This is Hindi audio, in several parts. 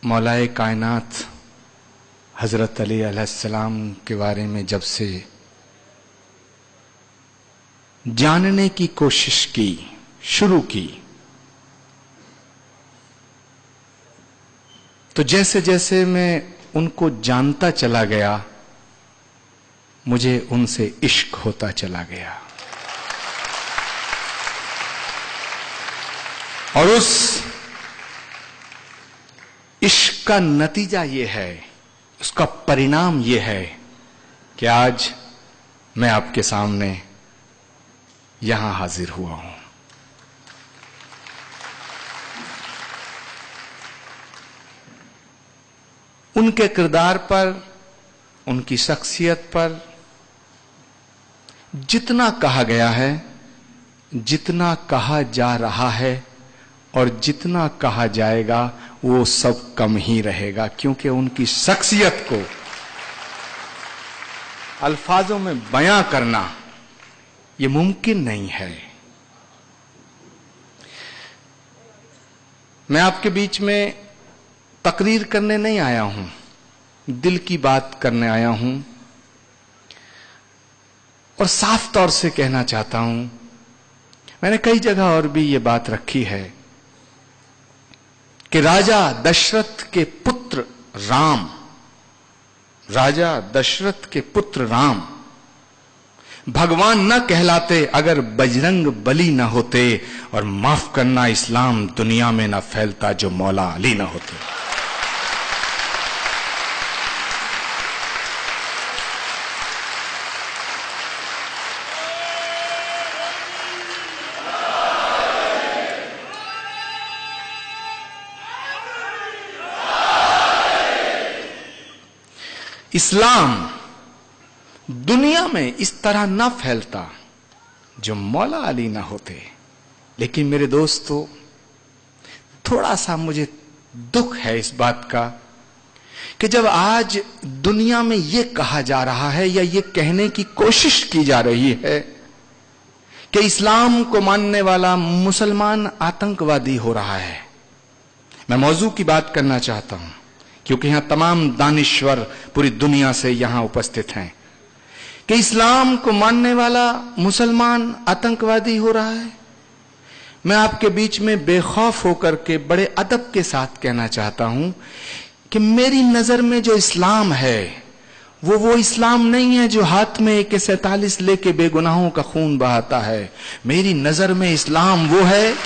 मौलाए कायनात हजरत अली अलैहिस्सलाम के बारे में जब से जानने की कोशिश की शुरू की, तो जैसे जैसे मैं उनको जानता चला गया, मुझे उनसे इश्क होता चला गया। और उस इश्क का नतीजा यह है, उसका परिणाम यह है कि आज मैं आपके सामने यहां हाजिर हुआ हूं। उनके किरदार पर, उनकी शख्सियत पर जितना कहा गया है, जितना कहा जा रहा है और जितना कहा जाएगा वो सब कम ही रहेगा, क्योंकि उनकी शख्सियत को अल्फाजों में बयां करना ये मुमकिन नहीं है। मैं आपके बीच में तकरीर करने नहीं आया हूं, दिल की बात करने आया हूं। और साफ तौर से कहना चाहता हूं, मैंने कई जगह और भी ये बात रखी है कि राजा दशरथ के पुत्र राम, राजा दशरथ के पुत्र राम भगवान न कहलाते अगर बजरंग बली न होते, और माफ करना इस्लाम दुनिया में न फैलता जो मौला अली न होते। इस्लाम दुनिया में इस तरह ना फैलता जो मौला अली ना होते। लेकिन मेरे दोस्तों, थोड़ा सा मुझे दुख है इस बात का कि जब आज दुनिया में यह कहा जा रहा है या यह कहने की कोशिश की जा रही है कि इस्लाम को मानने वाला मुसलमान आतंकवादी हो रहा है। मैं मौजू की बात करना चाहता हूं क्योंकि यहां तमाम दानिश्वर पूरी दुनिया से यहां उपस्थित हैं कि इस्लाम को मानने वाला मुसलमान आतंकवादी हो रहा है। मैं आपके बीच में बेखौफ होकर के बड़े अदब के साथ कहना चाहता हूं कि मेरी नजर में जो इस्लाम है वो इस्लाम नहीं है जो हाथ में AK-47 लेके बेगुनाहों का खून बहाता है। मेरी नजर में इस्लाम वो है,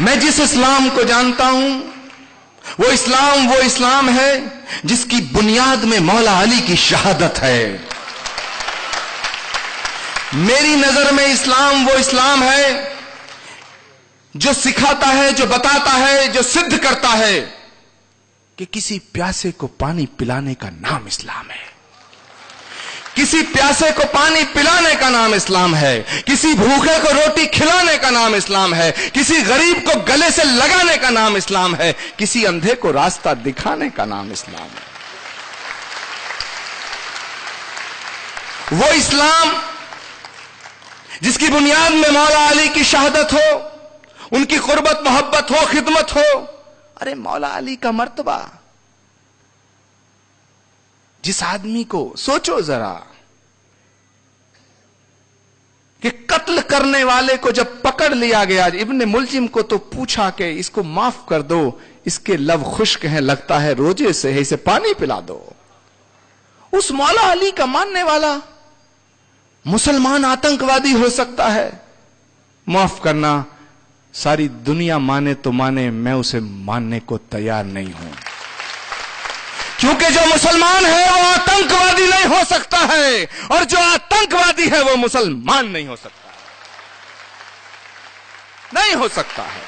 मैं जिस इस्लाम को जानता हूं वो इस्लाम है जिसकी बुनियाद में मौला अली की शहादत है। मेरी नजर में इस्लाम वो इस्लाम है जो सिखाता है, जो बताता है, जो सिद्ध करता है कि किसी प्यासे को पानी पिलाने का नाम इस्लाम है। किसी प्यासे को पानी पिलाने का नाम इस्लाम है। किसी भूखे को रोटी खिलाने का नाम इस्लाम है। किसी गरीब को गले से लगाने का नाम इस्लाम है। किसी अंधे को रास्ता दिखाने का नाम इस्लाम है। वो इस्लाम जिसकी बुनियाद में मौला अली की शहादत हो, उनकी कुर्बत मोहब्बत हो, खिदमत हो। अरे मौला अली का मर्तबा, जिस आदमी को सोचो जरा कि कत्ल करने वाले को जब पकड़ लिया गया, इब्ने मुलजिम को तो पूछा कि इसको माफ कर दो, इसके लब खुश्क हैं, लगता है रोजे से है, इसे पानी पिला दो। उस मौला अली का मानने वाला मुसलमान आतंकवादी हो सकता है? माफ करना, सारी दुनिया माने तो माने, मैं उसे मानने को तैयार नहीं हूं, क्योंकि जो मुसलमान है वो आतंकवादी नहीं हो सकता है, और जो आतंकवादी है वो मुसलमान नहीं हो सकता है। नहीं हो सकता है।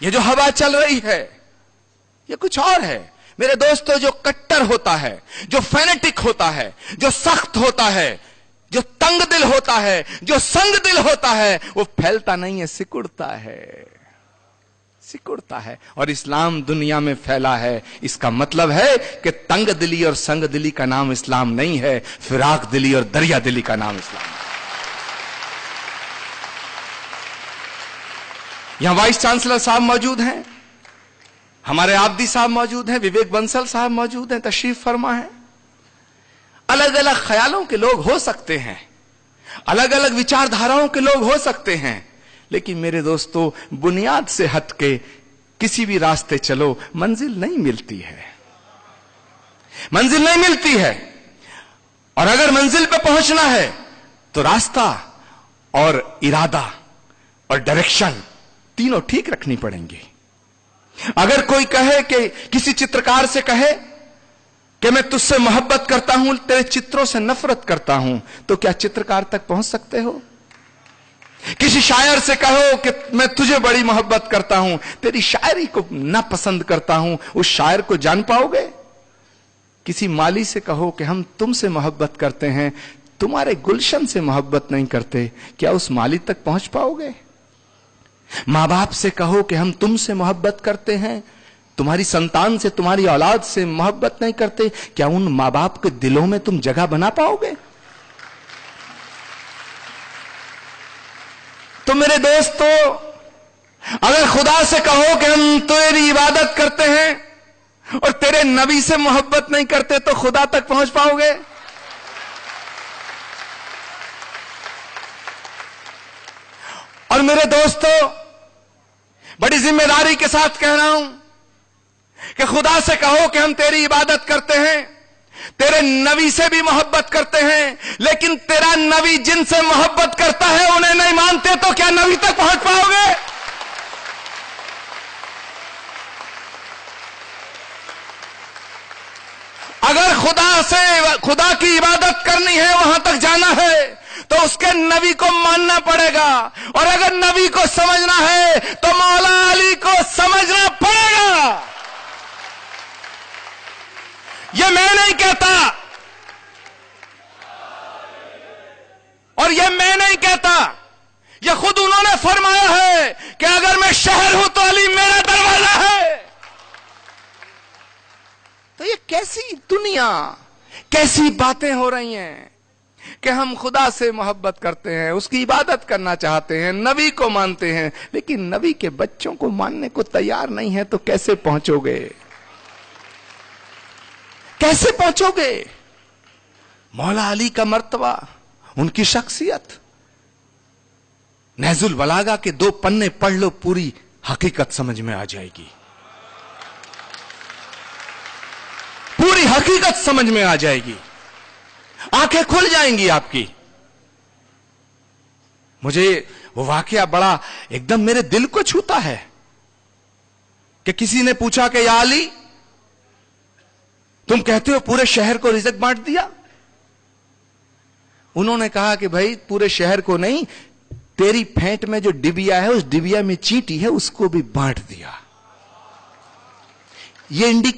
ये जो हवा चल रही है ये कुछ और है मेरे दोस्तों। जो कट्टर होता है, जो फैनेटिक होता है, जो सख्त होता है, जो तंग दिल होता है, जो संग दिल होता है, वो फैलता नहीं है, सिकुड़ता है, सिकुड़ता है। और इस्लाम दुनिया में फैला है। इसका मतलब है कि तंग दिली और संग दिली का नाम इस्लाम नहीं है, फिराक दिली और दरिया दिली का नाम इस्लाम है। यहां वाइस चांसलर साहब मौजूद हैं, हमारे आब्दी साहब मौजूद हैं, विवेक बंसल साहब मौजूद हैं, तशरीफ फरमा है। अलग अलग ख्यालों के लोग हो सकते हैं, अलग अलग विचारधाराओं के लोग हो सकते हैं, लेकिन मेरे दोस्तों बुनियाद से हटके किसी भी रास्ते चलो मंजिल नहीं मिलती है, मंजिल नहीं मिलती है। और अगर मंजिल पे पहुंचना है तो रास्ता और इरादा और डायरेक्शन तीनों ठीक रखनी पड़ेंगी। अगर कोई कहे कि किसी चित्रकार से कहे कि मैं तुझसे मोहब्बत करता हूं, तेरे चित्रों से नफरत करता हूं, तो क्या चित्रकार तक पहुंच सकते हो? किसी शायर से कहो कि मैं तुझे बड़ी मोहब्बत करता हूं, तेरी शायरी को ना पसंद करता हूं, उस शायर को जान पाओगे? किसी माली से कहो कि हम तुमसे मोहब्बत करते हैं, तुम्हारे गुलशन से मोहब्बत नहीं करते, क्या उस माली तक पहुंच पाओगे? मां बाप से कहो कि हम तुमसे मोहब्बत करते हैं, तुम्हारी संतान से, तुम्हारी औलाद से मोहब्बत नहीं करते, क्या उन मां बाप के दिलों में तुम जगह बना पाओगे? तो मेरे दोस्तों, अगर खुदा से कहो कि हम तेरी इबादत करते हैं और तेरे नबी से मोहब्बत नहीं करते, तो खुदा तक पहुंच पाओगे? और मेरे दोस्तों, बड़ी जिम्मेदारी के साथ कह रहा हूं कि खुदा से कहो कि हम तेरी इबादत करते हैं, तेरे नबी से भी मोहब्बत करते हैं, लेकिन तेरा नबी जिनसे मोहब्बत करता है उन्हें नहीं मानते, तो क्या नबी तक पहुंच पाओगे? अगर खुदा की इबादत करनी है, वहां तक जाना है, तो उसके नबी को मानना पड़ेगा। और अगर नबी को समझना है तो मौला अली को समझना पड़ेगा। ये मैं नहीं कहता, और ये मैं नहीं कहता, ये खुद उन्होंने फरमाया है कि अगर मैं शहर हूं तो अली मेरा दरवाजा है। तो ये कैसी दुनिया, कैसी बातें हो रही हैं कि हम खुदा से मोहब्बत करते हैं, उसकी इबादत करना चाहते हैं, नबी को मानते हैं, लेकिन नबी के बच्चों को मानने को तैयार नहीं है, तो कैसे पहुंचोगे? कैसे पहुंचोगे? मौला अली का मर्तबा, उनकी शख्सियत, नहजुल बलागा के 2 पन्ने पढ़ लो, पूरी हकीकत समझ में आ जाएगी, पूरी हकीकत समझ में आ जाएगी, आंखें खुल जाएंगी आपकी। मुझे वो वाकया बड़ा एकदम मेरे दिल को छूता है कि किसी ने पूछा कि या अली, तुम कहते हो पूरे शहर को रिज़्क बांट दिया? उन्होंने कहा कि भाई पूरे शहर को नहीं, तेरी फेंट में जो डिबिया है, उस डिबिया में चींटी है, उसको भी बांट दिया। ये इंडिकेट